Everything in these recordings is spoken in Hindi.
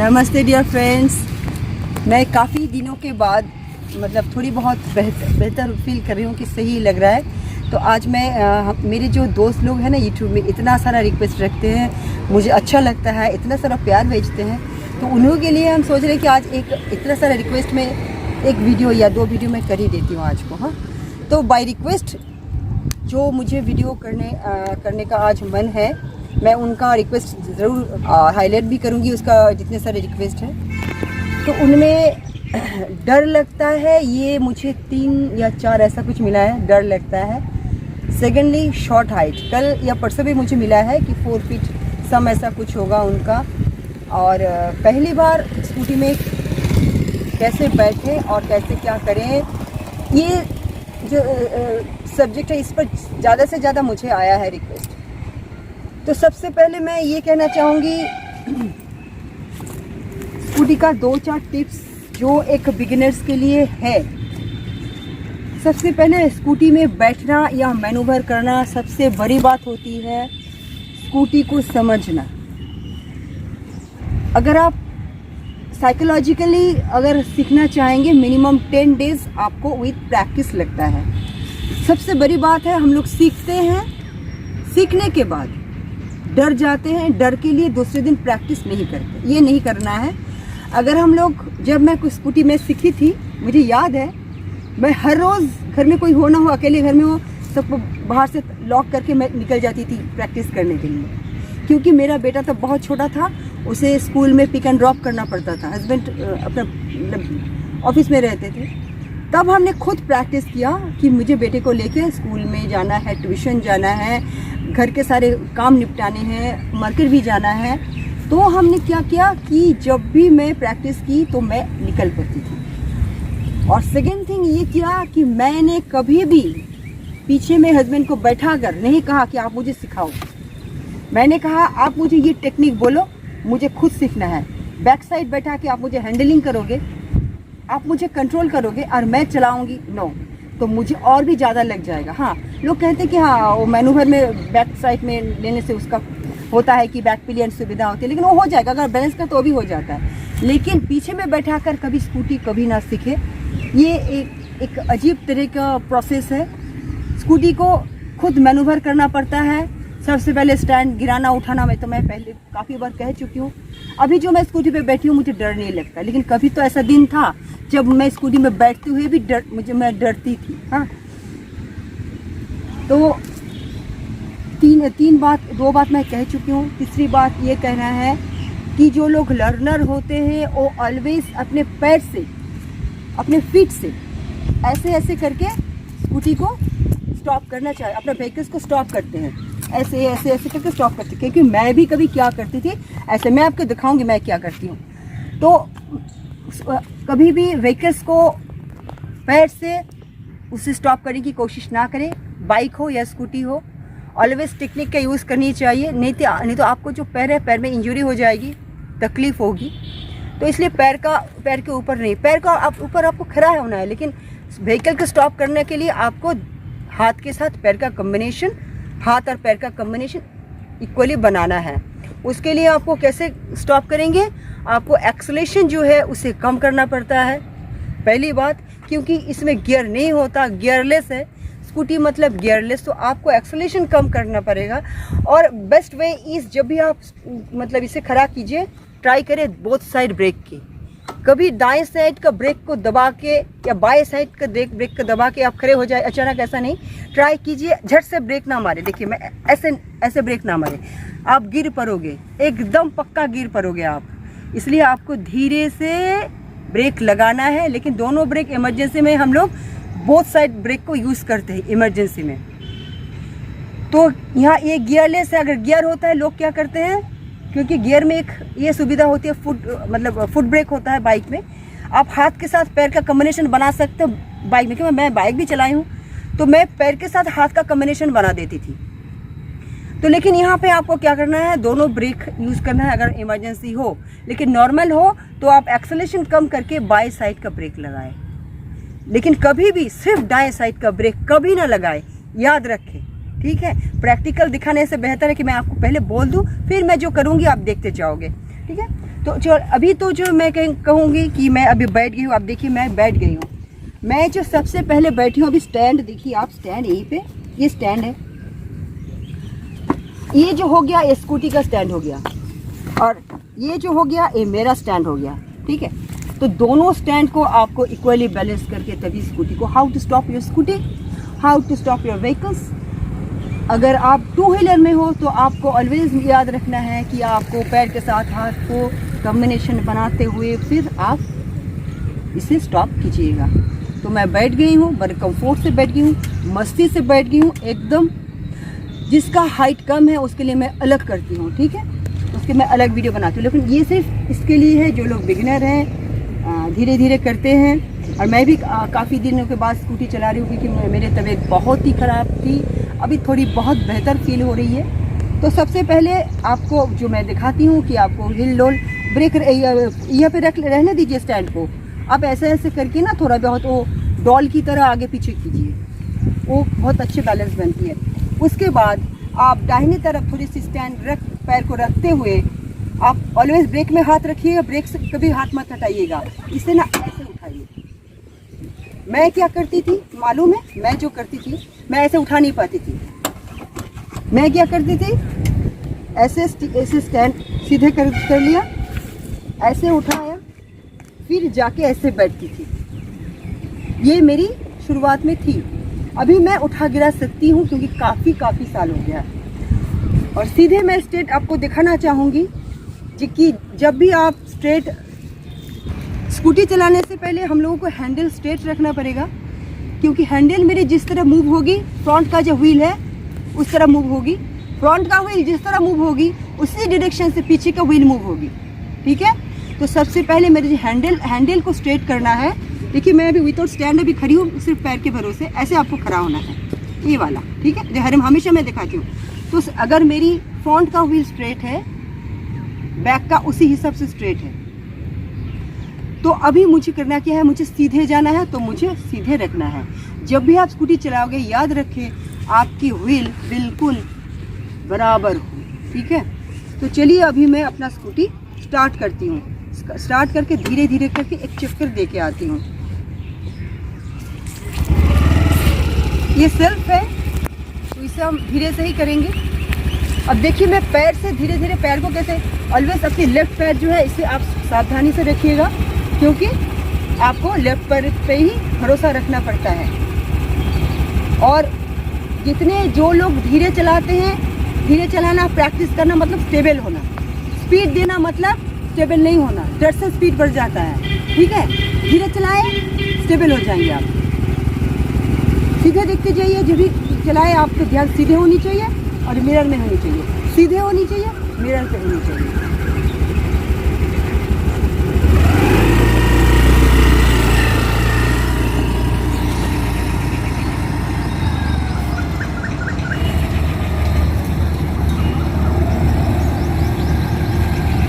नमस्ते डियर फ्रेंड्स। मैं काफ़ी दिनों के बाद मतलब थोड़ी बहुत बेहतर फील कर रही हूँ कि सही लग रहा है। तो आज मैं मेरे जो दोस्त लोग हैं ना यूट्यूब में इतना सारा रिक्वेस्ट रखते हैं, मुझे अच्छा लगता है, इतना सारा प्यार भेजते हैं, तो उन्हों के लिए हम सोच रहे हैं कि आज एक इतना सारा रिक्वेस्ट में एक वीडियो या 2 वीडियो मैं कर ही देती हूँ आज को। हाँ, तो बाय रिक्वेस्ट जो मुझे वीडियो करने का आज मन है, मैं उनका रिक्वेस्ट ज़रूर हाईलाइट भी करूँगी, उसका जितने सारे रिक्वेस्ट हैं। तो उनमें डर लगता है, ये मुझे 3 या 4 ऐसा कुछ मिला है, डर लगता है। सेकेंडली शॉर्ट हाइट, कल या परसों भी मुझे मिला है कि 4 फीट सम ऐसा कुछ होगा उनका। और पहली बार स्कूटी में कैसे बैठें और कैसे क्या करें, ये जो सब्जेक्ट है इस पर ज़्यादा से ज़्यादा मुझे आया है रिक्वेस्ट। तो सबसे पहले मैं ये कहना चाहूँगी स्कूटी का 2-4 टिप्स जो एक बिगिनर्स के लिए है। सबसे पहले स्कूटी में बैठना या मैनूवर करना सबसे बड़ी बात होती है, स्कूटी को समझना। अगर आप साइकोलॉजिकली अगर सीखना चाहेंगे, मिनिमम 10 डेज आपको विद प्रैक्टिस लगता है। सबसे बड़ी बात है, हम लोग सीखते हैं, सीखने के बाद डर जाते हैं, डर के लिए दूसरे दिन प्रैक्टिस नहीं करते। ये नहीं करना है। अगर हम लोग, जब मैं कुछ स्कूटी में सीखी थी, मुझे याद है मैं हर रोज़ घर में कोई हो ना हो, अकेले घर में हो, सबको बाहर से लॉक करके मैं निकल जाती थी प्रैक्टिस करने के लिए, क्योंकि मेरा बेटा तब बहुत छोटा था, उसे स्कूल में पिक एंड ड्रॉप करना पड़ता था। हस्बैंड अपना ऑफिस में रहते थे। तब हमने खुद प्रैक्टिस किया कि मुझे बेटे को लेके स्कूल में जाना है, ट्यूशन जाना है, घर के सारे काम निपटाने हैं, मार्केट भी जाना है। तो हमने क्या किया कि जब भी मैं प्रैक्टिस की तो मैं निकल पड़ती थी। और सेकेंड थिंग ये किया कि मैंने कभी भी पीछे में हस्बैंड को बैठा कर नहीं कहा कि आप मुझे सिखाओ। मैंने कहा आप मुझे ये टेक्निक बोलो, मुझे खुद सीखना है। बैक साइड बैठा के आप मुझे हैंडलिंग करोगे, आप मुझे कंट्रोल करोगे और मैं चलाऊंगी, नो, तो मुझे और भी ज़्यादा लग जाएगा। हाँ, लोग कहते हैं कि हाँ वो मैनूवर में बैक साइड में लेने से उसका होता है कि बैक पिलियन सुविधा होती है, लेकिन वो हो जाएगा अगर बैलेंस का, तो भी हो जाता है। लेकिन पीछे में बैठाकर कभी स्कूटी कभी ना सीखे, ये एक अजीब तरह का प्रोसेस है। स्कूटी को खुद मैनूवर करना पड़ता है। सबसे पहले स्टैंड गिराना उठाना, मैं पहले काफ़ी बार कह चुकी हूँ। अभी जो मैं स्कूटी पे बैठी हूँ मुझे डर नहीं लगता, लेकिन कभी तो ऐसा दिन था जब मैं स्कूटी में बैठते हुए भी मैं डरती थी। हाँ, तो 2 बात मैं कह चुकी हूँ। तीसरी बात ये कहना है कि जो लोग लर्नर होते हैं वो ऑलवेज अपने पैर से, अपने फीट से ऐसे करके स्कूटी को स्टॉप करना चाहिए, अपने व्हीकल्स को स्टॉप करते हैं, ऐसे करके स्टॉप करते हैं। क्योंकि मैं भी कभी क्या करती थी ऐसे, मैं आपको दिखाऊंगी मैं क्या करती हूँ। तो कभी भी व्हीकल्स को पैर से उसे स्टॉप करने की कोशिश ना करें, बाइक हो या स्कूटी हो। ऑलवेज टेक्निक का यूज़ करनी चाहिए, नहीं तो आपको जो पैर है, पैर में इंजरी हो जाएगी, तकलीफ होगी। तो इसलिए पैर के ऊपर नहीं, पैर का ऊपर आपको खड़ा होना है, लेकिन व्हीकल को स्टॉप करने के लिए आपको हाथ के साथ पैर का कॉम्बिनेशन, हाथ और पैर का कॉम्बिनेशन इक्वली बनाना है। उसके लिए आपको कैसे स्टॉप करेंगे, आपको एक्सेलेरेशन जो है उसे कम करना पड़ता है, पहली बात। क्योंकि इसमें गियर नहीं होता, गियरलेस है स्कूटी, मतलब गियरलेस, तो आपको एक्सेलेरेशन कम करना पड़ेगा। और बेस्ट वे इज़, जब भी आप मतलब इसे खड़ा कीजिए, ट्राई करें बोथ साइड ब्रेक की। कभी दाएं साइड का ब्रेक को दबा के या बाएं साइड का ब्रेक को दबा के आप खड़े हो जाए अचानक, ऐसा नहीं। ट्राई कीजिए, झट से ब्रेक ना मारे। देखिए मैं ऐसे ब्रेक ना मारे, आप गिर पड़ोगे, एकदम पक्का गिर पड़ोगे आप। इसलिए आपको धीरे से ब्रेक लगाना है। लेकिन दोनों ब्रेक इमरजेंसी में हम लोग बोथ साइड ब्रेक को यूज़ करते हैं इमरजेंसी में। तो यहाँ ये गियरलेस है, अगर गियर होता है लोग क्या करते हैं, क्योंकि गियर में एक ये सुविधा होती है, फुट ब्रेक होता है बाइक में, आप हाथ के साथ पैर का कॉम्बिनेशन बना सकते हो बाइक में। क्योंकि मैं बाइक भी चलाई हूँ, तो मैं पैर के साथ हाथ का कॉम्बिनेशन बना देती थी। तो लेकिन यहाँ पे आपको क्या करना है, दोनों ब्रेक यूज़ करना है अगर इमरजेंसी हो। लेकिन नॉर्मल हो तो आप एक्सेलेरेशन कम करके बाएं साइड का ब्रेक लगाएं, लेकिन कभी भी सिर्फ दाएं साइड का ब्रेक कभी ना लगाएं, याद रखें। ठीक है, प्रैक्टिकल दिखाने से बेहतर है कि मैं आपको पहले बोल दूं, फिर मैं जो करूंगी आप देखते जाओगे। ठीक है। तो जो अभी तो जो मैं कहूँगी कि मैं अभी बैठ गई हूँ, आप देखिए मैं बैठ गई हूँ। मैं जो सबसे पहले बैठी हूँ, अभी स्टैंड देखिए आप, स्टैंड यहीं पे, ये स्टैंड है, ये जो हो गया ये स्कूटी का स्टैंड हो गया, और ये जो हो गया ये मेरा स्टैंड हो गया, ठीक है। तो दोनों स्टैंड को आपको इक्वली बैलेंस करके तभी स्कूटी को, how to stop your scooty, how to stop your vehicles. अगर आप टू व्हीलर में हो तो आपको ऑलवेज याद रखना है कि आपको पैर के साथ हाथ को कॉम्बिनेशन बनाते हुए फिर आप इसे स्टॉप कीजिएगा। तो मैं बैठ गई हूँ, बड़े कंफर्ट से बैठ गई हूँ, मस्ती से बैठ गई हूँ एकदम। जिसका हाइट कम है उसके लिए मैं अलग करती हूँ, ठीक है, उसके मैं अलग वीडियो बनाती हूँ। लेकिन ये सिर्फ इसके लिए है जो लोग बिगिनर हैं, धीरे धीरे करते हैं। और मैं भी काफ़ी दिनों के बाद स्कूटी चला रही हूँ क्योंकि मेरी तबीयत बहुत ही ख़राब थी, अभी थोड़ी बहुत बेहतर फील हो रही है। तो सबसे पहले आपको जो मैं दिखाती हूँ कि आपको हिल डोल ब्रेक यहाँ पे रहने दीजिए स्टैंड को, आप ऐसे ऐसे करके ना थोड़ा बहुत वो डॉल की तरह आगे पीछे कीजिए, वो बहुत अच्छी बैलेंस बनती है। उसके बाद आप दाहिनी तरफ थोड़ी सी स्टैंड रख, पैर को रखते हुए आप ऑलवेज ब्रेक में हाथ रखिएगा, ब्रेक से कभी हाथ मत हटाइएगा, इसे ना ऐसे उठाइए। मैं क्या करती थी मालूम है, मैं जो करती थी मैं ऐसे उठा नहीं पाती थी। मैं क्या करती थी, ऐसे स्टैंड सीधे कर लिया, ऐसे उठाया, फिर जाके ऐसे बैठती थी। ये मेरी शुरुआत में थी। अभी मैं उठा गिरा सकती हूँ क्योंकि काफ़ी साल हो गया। और सीधे मैं स्ट्रेट आपको दिखाना चाहूँगी कि जब भी आप स्ट्रेट स्कूटी चलाने से पहले हम लोगों को हैंडल स्ट्रेट रखना पड़ेगा, क्योंकि हैंडल मेरी जिस तरह मूव होगी, फ्रंट का जो व्हील है उस तरह मूव होगी, फ्रंट का व्हील जिस तरह मूव होगी उसी डायरेक्शन से पीछे का व्हील मूव होगी, ठीक है। तो सबसे पहले मेरे हैंडल को स्ट्रेट करना है। देखिए मैं अभी विदाउट स्टैंड अभी खड़ी हूँ, सिर्फ पैर के भरोसे ऐसे आपको खड़ा होना है, ये वाला, ठीक है, जो हमेशा मैं दिखाती हूँ। तो अगर मेरी फ्रंट का व्हील स्ट्रेट है, बैक का उसी हिसाब से स्ट्रेट है, तो अभी मुझे करना क्या है, मुझे सीधे जाना है, तो मुझे सीधे रखना है। जब भी आप स्कूटी चलाओगे याद रखें आपकी व्हील बिल्कुल बराबर हो, ठीक है। तो चलिए अभी मैं अपना स्कूटी स्टार्ट करती हूँ, स्टार्ट करके धीरे धीरे करके एक चक्कर दे के आती हूँ। ये सेल्फ है तो इसे हम धीरे से ही करेंगे। अब देखिए मैं पैर से धीरे धीरे, पैर को कैसे, ऑलवेज अपनी लेफ्ट पैर जो है इसे आप सावधानी से रखिएगा, क्योंकि आपको लेफ्ट पैर पे ही भरोसा रखना पड़ता है। और जितने जो लोग धीरे चलाते हैं, धीरे चलाना प्रैक्टिस करना मतलब स्टेबल होना, स्पीड देना मतलब स्टेबल नहीं होना, डर से स्पीड बढ़ जाता है, ठीक है। धीरे चलाएं, स्टेबल हो जाएंगे आप। सीधे देखते जाइए, जब भी चलाएं आपको ध्यान सीधे होनी चाहिए और मिरर में होनी चाहिए, सीधे होनी चाहिए, मिरर पे होनी चाहिए।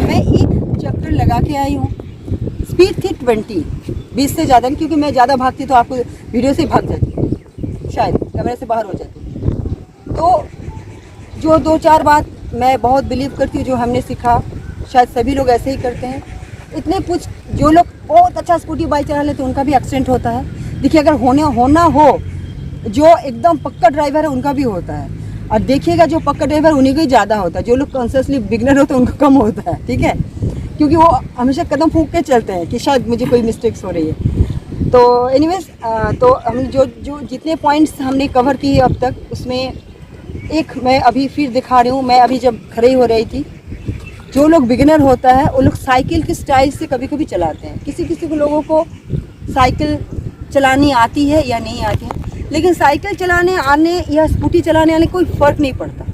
मैं एक चक्कर लगा के आई हूँ, स्पीड थी 20 से ज़्यादा नहीं, क्योंकि मैं ज़्यादा भागती तो आपको वीडियो से भाग जाती, शायद कैमरे से बाहर हो जाती। तो जो 2-4 बात मैं बहुत बिलीव करती हूँ, जो हमने सीखा, शायद सभी लोग ऐसे ही करते हैं। इतने कुछ जो लोग बहुत अच्छा स्कूटी बाइक चला लेते हैं उनका भी एक्सीडेंट होता है। देखिए अगर होना हो, जो एकदम पक्का ड्राइवर है उनका भी होता है, और देखिएगा जो पक्का ड्राइवर उन्हीं को ही ज़्यादा होता है, जो लोग कॉन्शियसली बिगनर होते हैं उनको कम होता है, ठीक है, क्योंकि वो हमेशा कदम फूंक के चलते हैं कि शायद मुझे कोई मिस्टेक्स हो रही है। तो एनीवेज, तो हम जो जितने पॉइंट्स हमने कवर किए अब तक, उसमें एक मैं अभी फिर दिखा रही हूँ। मैं अभी जब खड़ी हो रही थी, जो लोग बिगिनर होता है वो लोग साइकिल की स्टाइल से कभी कभी चलाते हैं। किसी को लोगों को साइकिल चलानी आती है या नहीं आती है, लेकिन साइकिल चलाने आने या स्कूटी चलाने आने कोई फ़र्क नहीं पड़ता,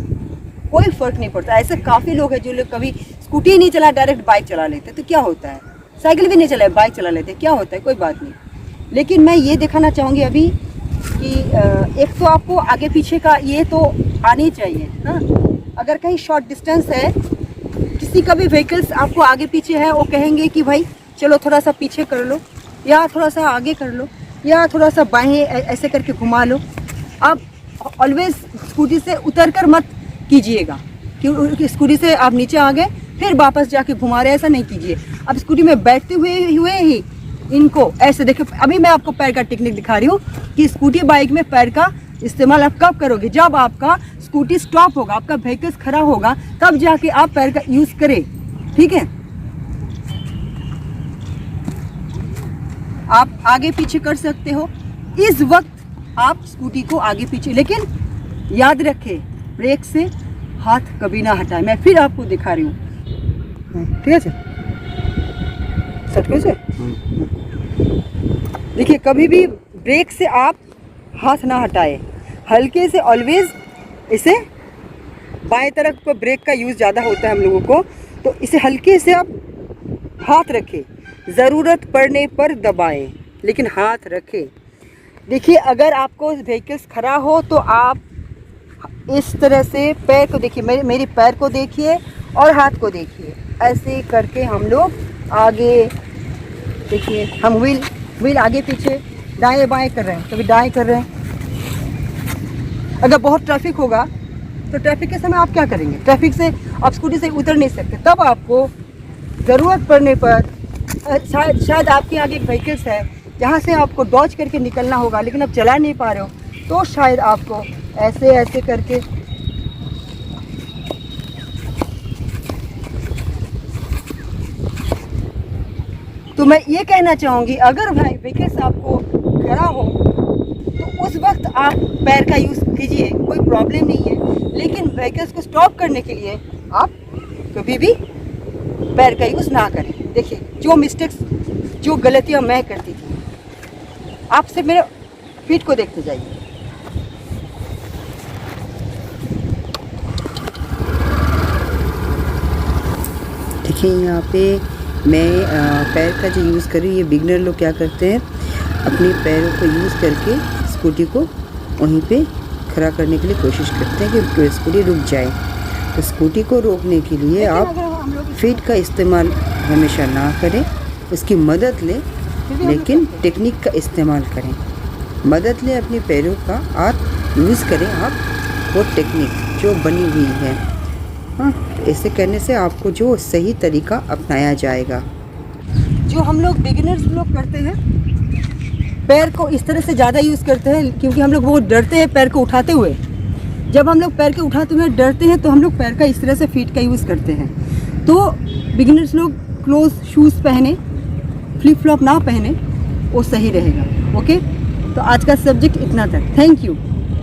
कोई फ़र्क नहीं पड़ता। ऐसे काफ़ी लोग हैं जो लोग कभी स्कूटी नहीं चला, डायरेक्ट बाइक चला लेते, तो क्या होता है, साइकिल भी नहीं चलाए बाइक चला लेते, क्या होता है, कोई बात नहीं। लेकिन मैं ये दिखाना चाहूँगी अभी कि एक तो आपको आगे पीछे का ये तो आनी चाहिए, हाँ। अगर कहीं शॉर्ट डिस्टेंस है, किसी का भी व्हीकल्स आपको आगे पीछे है, वो कहेंगे कि भाई चलो थोड़ा सा पीछे कर लो, या थोड़ा सा आगे कर लो, या थोड़ा सा बाएं ऐसे करके घुमा लो। आप ऑलवेज स्कूटी से उतर कर मत कीजिएगा, क्योंकि स्कूटी से आप नीचे आ गए फिर वापस जाके घुमा रहे, ऐसा नहीं कीजिए। अब स्कूटी में बैठते हुए ही इनको ऐसे देखिए, अभी मैं आपको पैर का टेक्निक दिखा रही हूँ कि स्कूटी बाइक में पैर का इस्तेमाल आप कब करोगे, जब आपका स्कूटी स्टॉप होगा, आपका व्हीकल्स खड़ा होगा, तब जाके आप पैर का यूज करें, ठीक है। आप आगे पीछे कर सकते हो, इस वक्त आप स्कूटी को आगे पीछे, लेकिन याद रखें ब्रेक से हाथ कभी ना हटाएं। मैं फिर आपको दिखा रही हूँ, ठीक है से देखिए, कभी भी ब्रेक से आप हाथ ना हटाएं, हल्के से ऑलवेज इसे, बाएं तरफ को ब्रेक का यूज़ ज़्यादा होता है हम लोगों को, तो इसे हल्के से आप हाथ रखें, ज़रूरत पड़ने पर दबाएं, लेकिन हाथ रखें। देखिए, अगर आपको व्हीकल्स खड़ा हो तो आप इस तरह से पैर को देखिए, मेरी पैर को देखिए और हाथ को देखिए, ऐसे करके हम लोग आगे, देखिए हम व्हील आगे पीछे दाएं बाएं कर रहे हैं, कभी दाएं कर रहे हैं। अगर बहुत ट्रैफिक होगा तो ट्रैफिक के समय आप क्या करेंगे, ट्रैफिक से आप स्कूटी से उतर नहीं सकते, तब आपको ज़रूरत पड़ने पर शायद आपके आगे एक व्हीकल्स है जहाँ से आपको डॉज करके निकलना होगा, लेकिन आप चला नहीं पा रहे हो, तो शायद आपको ऐसे ऐसे करके तो मैं ये कहना चाहूँगी, अगर भाई व्हीकल्स आपको खड़ा हो तो उस वक्त आप पैर का यूज़ कीजिए, कोई प्रॉब्लम नहीं है, लेकिन व्हीकल्स को स्टॉप करने के लिए आप कभी भी पैर का यूज़ ना करें। देखिए, जो मिस्टेक्स, जो गलतियाँ मैं करती थी, आप सिर्फ मेरे फीट को देखते जाइए। देखिए, यहाँ पे मैं पैर का जो यूज़ कर रही हूँ, ये बिगनर लोग क्या करते हैं, अपने पैरों को यूज़ करके स्कूटी को वहीं पे खड़ा करने के लिए कोशिश करते हैं कि स्कूटी रुक जाए। तो स्कूटी को रोकने के लिए आप फीट का इस्तेमाल हमेशा ना करें, उसकी मदद लें, लेकिन टेक्निक का इस्तेमाल करें। मदद लें अपने पैरों का, आप यूज़ करें आप वो टेक्निक जो बनी हुई है। हाँ, ऐसे करने से आपको जो सही तरीका अपनाया जाएगा। जो हम लोग बिगिनर्स लोग करते हैं, पैर को इस तरह से ज़्यादा यूज़ करते हैं क्योंकि हम लोग बहुत डरते हैं पैर को उठाते हुए। जब हम लोग पैर को उठाते हुए डरते हैं तो हम लोग पैर का इस तरह से फीट का यूज़ करते हैं। तो बिगिनर्स लोग क्लोज शूज़ पहने, फ्लिप फ्लॉप ना पहने, वो सही रहेगा। ओके, तो आज का सब्जेक्ट इतना तक। Thank you.